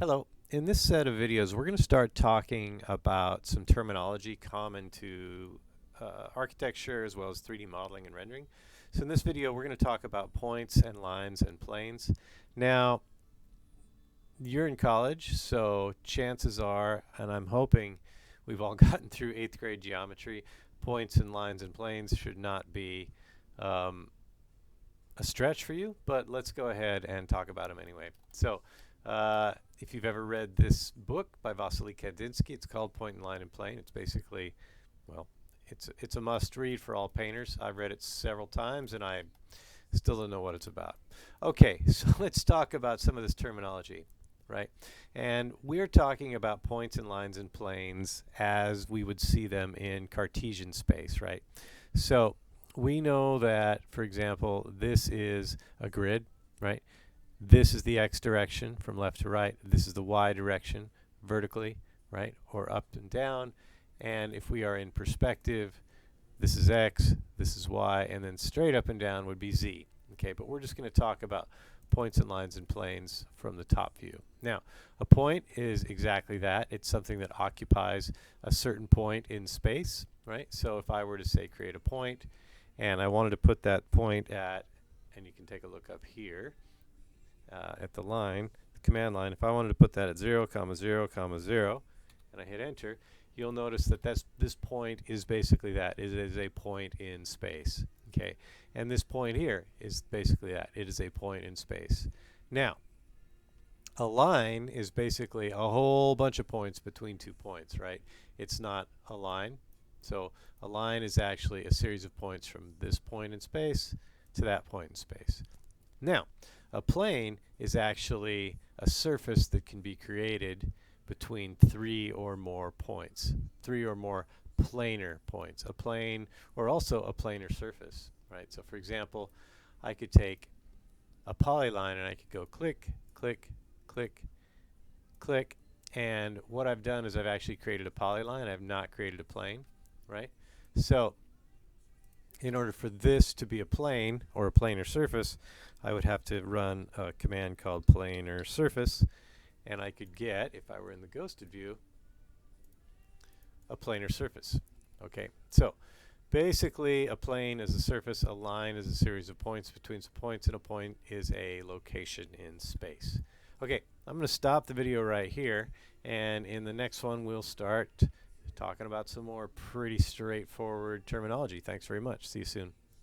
Hello. In this set of videos, we're going to start talking about some terminology common to architecture as well as 3D modeling and rendering. So in this video, we're going to talk about points and lines and planes. Now, you're in college, so chances are, and I'm hoping we've all gotten through 8th grade geometry, points and lines and planes should not be a stretch for you, but let's go ahead and talk about them anyway. So if you've ever read this book by Vasily Kandinsky, it's called Point and Line and Plane. It's basically, well, it's a must read for all painters. I've read it several times and I still don't know what it's about. Okay, so let's talk about some of this terminology, right? And we're talking about points and lines and planes as we would see them in Cartesian space, right? So we know that, for example, this is a grid, right? This is the x direction from left to right. This is the y direction vertically, right? Or up and down. And if we are in perspective, this is x, this is y, and then straight up and down would be z. Okay, but we're just going to talk about points and lines and planes from the top view. Now, a point is exactly that. It's something that occupies a certain point in space, right? So if I were to say create a point, and I wanted to put that point at, and you can take a look up here, at the line, the command line, if I wanted to put that at 0, 0, 0, and I hit enter, you'll notice that this point is basically that. It is a point in space. Okay, and this point here is basically that. It is a point in space. Now, a line is basically a whole bunch of points between 2 points, right? It's not a line. So a line is actually a series of points from this point in space to that point in space. Now, a plane is actually a surface that can be created between 3 or more points, 3 or more planar points. A plane, or also a planar surface, right? So for example, I could take a polyline and I could go click, click, click, click, and what I've done is I've actually created a polyline. I've not created a plane, right? So in order for this to be a plane or a planar surface, I would have to run a command called planar surface, and I could get, if I were in the ghosted view, a planar surface. Okay, so basically a plane is a surface, a line is a series of points between some points, and a point is a location in space. Okay, I'm going to stop the video right here, and in the next one we'll start talking about some more pretty straightforward terminology. Thanks very much. See you soon.